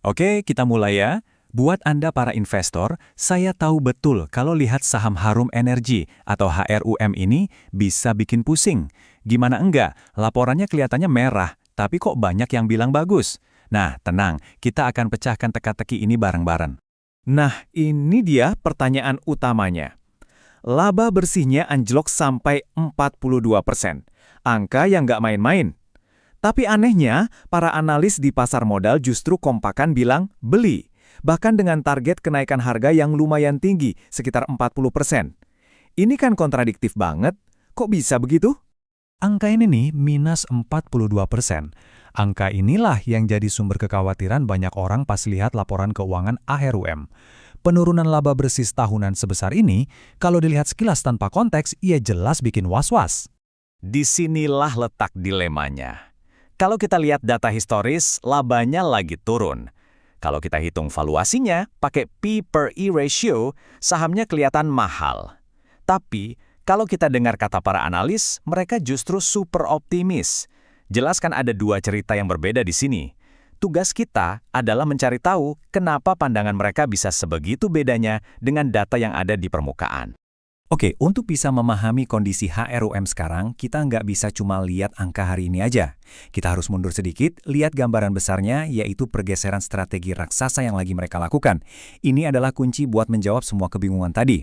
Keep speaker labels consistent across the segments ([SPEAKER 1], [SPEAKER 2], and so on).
[SPEAKER 1] Oke, kita mulai ya. Buat Anda para investor, saya tahu betul kalau lihat saham Harum Energi atau HRUM ini bisa bikin pusing. Gimana enggak, laporannya kelihatannya merah, tapi kok banyak yang bilang bagus. Nah, tenang, kita akan pecahkan teka-teki ini bareng-bareng. Nah, ini dia pertanyaan utamanya. Laba bersihnya anjlok sampai 42%. Angka yang nggak main-main. Tapi anehnya, para analis di pasar modal justru kompakan bilang beli. Bahkan dengan target kenaikan harga yang lumayan tinggi, sekitar 40%. Ini kan kontradiktif banget. Kok bisa begitu? Angka ini nih, minus 42%. Angka inilah yang jadi sumber kekhawatiran banyak orang pas lihat laporan keuangan HRUM. Penurunan laba bersih tahunan sebesar ini, kalau dilihat sekilas tanpa konteks, ia jelas bikin was-was. Disinilah letak dilemanya. Kalau kita lihat data historis, labanya lagi turun. Kalau kita hitung valuasinya, pakai P/E ratio, sahamnya kelihatan mahal. Tapi, kalau kita dengar kata para analis, mereka justru super optimis. Jelas kan ada dua cerita yang berbeda di sini. Tugas kita adalah mencari tahu kenapa pandangan mereka bisa sebegitu bedanya dengan data yang ada di permukaan. Oke, untuk bisa memahami kondisi HRUM sekarang, kita nggak bisa cuma lihat angka hari ini aja. Kita harus mundur sedikit, lihat gambaran besarnya, yaitu pergeseran strategi raksasa yang lagi mereka lakukan. Ini adalah kunci buat menjawab semua kebingungan tadi.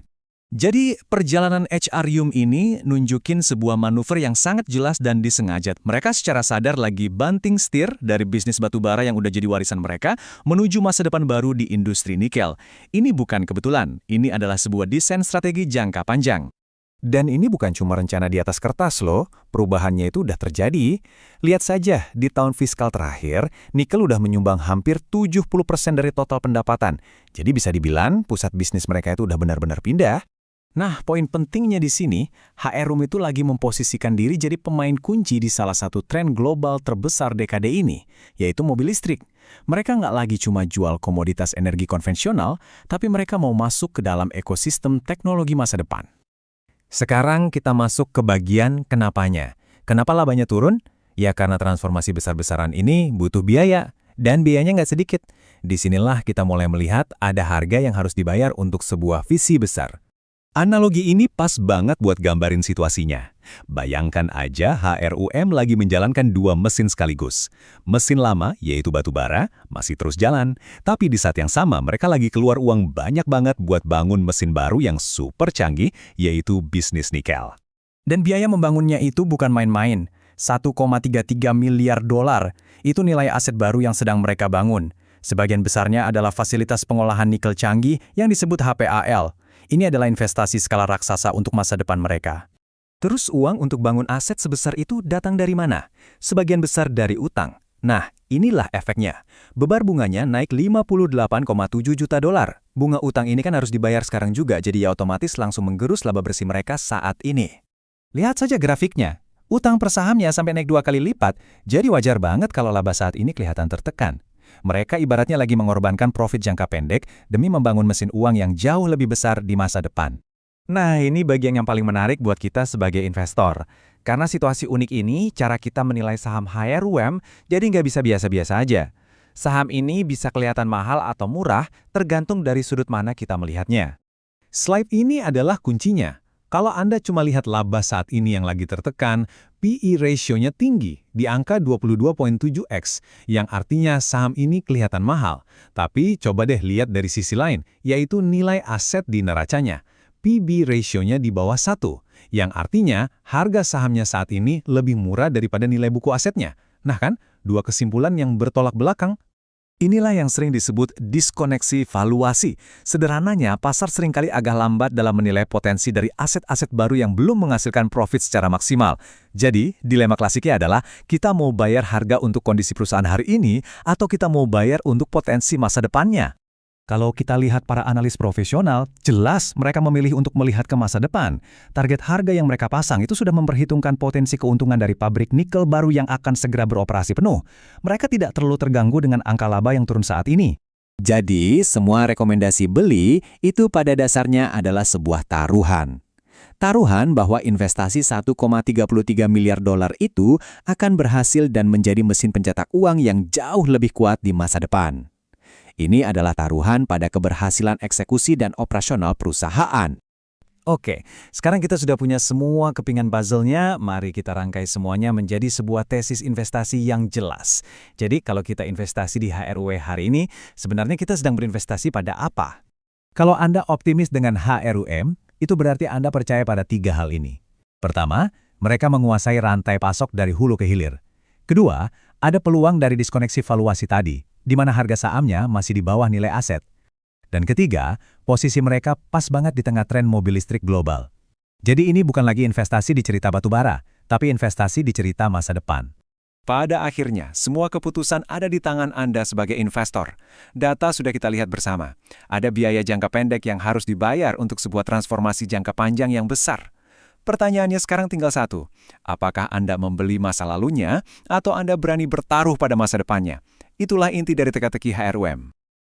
[SPEAKER 1] Jadi, perjalanan HRUM ini nunjukin sebuah manuver yang sangat jelas dan disengaja. Mereka secara sadar lagi banting setir dari bisnis batubara yang udah jadi warisan mereka menuju masa depan baru di industri nikel. Ini bukan kebetulan, ini adalah sebuah desain strategi jangka panjang. Dan ini bukan cuma rencana di atas kertas loh, perubahannya itu udah terjadi. Lihat saja, di tahun fiskal terakhir, nikel udah menyumbang hampir 70% dari total pendapatan. Jadi bisa dibilang, pusat bisnis mereka itu udah benar-benar pindah. Nah, poin pentingnya di sini, HRUM itu lagi memposisikan diri jadi pemain kunci di salah satu tren global terbesar dekade ini, yaitu mobil listrik. Mereka nggak lagi cuma jual komoditas energi konvensional, tapi mereka mau masuk ke dalam ekosistem teknologi masa depan. Sekarang kita masuk ke bagian kenapanya. Kenapa labanya turun? Ya karena transformasi besar-besaran ini butuh biaya, dan biayanya nggak sedikit. Disinilah kita mulai melihat ada harga yang harus dibayar untuk sebuah visi besar. Analogi ini pas banget buat gambarin situasinya. Bayangkan aja HRUM lagi menjalankan dua mesin sekaligus. Mesin lama, yaitu batubara, masih terus jalan. Tapi di saat yang sama, mereka lagi keluar uang banyak banget buat bangun mesin baru yang super canggih, yaitu bisnis nikel. Dan biaya membangunnya itu bukan main-main. 1,33 miliar dolar. Itu nilai aset baru yang sedang mereka bangun. Sebagian besarnya adalah fasilitas pengolahan nikel canggih yang disebut HPAL. Ini adalah investasi skala raksasa untuk masa depan mereka. Terus uang untuk bangun aset sebesar itu datang dari mana? Sebagian besar dari utang. Nah, inilah efeknya. Bebar bunganya naik 58,7 juta dolar. Bunga utang ini kan harus dibayar sekarang juga, jadi ya otomatis langsung menggerus laba bersih mereka saat ini. Lihat saja grafiknya. Utang per sahamnya sampai naik 2 kali lipat, jadi wajar banget kalau laba saat ini kelihatan tertekan. Mereka ibaratnya lagi mengorbankan profit jangka pendek demi membangun mesin uang yang jauh lebih besar di masa depan. Nah, ini bagian yang paling menarik buat kita sebagai investor. Karena situasi unik ini, cara kita menilai saham HRUM jadi nggak bisa biasa-biasa aja. Saham ini bisa kelihatan mahal atau murah tergantung dari sudut mana kita melihatnya. Slide ini adalah kuncinya. Kalau Anda cuma lihat laba saat ini yang lagi tertekan, P/E ratio-nya tinggi, di angka 22,7x, yang artinya saham ini kelihatan mahal. Tapi coba deh lihat dari sisi lain, yaitu nilai aset di neracanya. P/B ratio-nya di bawah 1, yang artinya harga sahamnya saat ini lebih murah daripada nilai buku asetnya. Nah kan, dua kesimpulan yang bertolak belakang. Inilah yang sering disebut diskoneksi valuasi. Sederhananya, pasar seringkali agak lambat dalam menilai potensi dari aset-aset baru yang belum menghasilkan profit secara maksimal. Jadi, dilema klasiknya adalah kita mau bayar harga untuk kondisi perusahaan hari ini atau kita mau bayar untuk potensi masa depannya. Kalau kita lihat para analis profesional, jelas mereka memilih untuk melihat ke masa depan. Target harga yang mereka pasang itu sudah memperhitungkan potensi keuntungan dari pabrik nikel baru yang akan segera beroperasi penuh. Mereka tidak terlalu terganggu dengan angka laba yang turun saat ini. Jadi, semua rekomendasi beli itu pada dasarnya adalah sebuah taruhan. Taruhan bahwa investasi 1,33 miliar dolar itu akan berhasil dan menjadi mesin pencetak uang yang jauh lebih kuat di masa depan.
[SPEAKER 2] Ini adalah taruhan pada keberhasilan eksekusi dan operasional perusahaan.
[SPEAKER 1] Oke, sekarang kita sudah punya semua kepingan puzzle-nya, mari kita rangkai semuanya menjadi sebuah tesis investasi yang jelas. Jadi, kalau kita investasi di HRUE hari ini, sebenarnya kita sedang berinvestasi pada apa? Kalau Anda optimis dengan HRUM, itu berarti Anda percaya pada 3 hal ini. Pertama, mereka menguasai rantai pasok dari hulu ke hilir. Kedua, ada peluang dari diskoneksi valuasi tadi, di mana harga sahamnya masih di bawah nilai aset. Dan ketiga, posisi mereka pas banget di tengah tren mobil listrik global. Jadi ini bukan lagi investasi di cerita batubara, tapi investasi di cerita masa depan.
[SPEAKER 3] Pada akhirnya, semua keputusan ada di tangan Anda sebagai investor. Data sudah kita lihat bersama. Ada biaya jangka pendek yang harus dibayar untuk sebuah transformasi jangka panjang yang besar. Pertanyaannya sekarang tinggal satu. Apakah Anda membeli masa lalunya, atau Anda berani bertaruh pada masa depannya? Itulah inti dari teka-teki HRUM.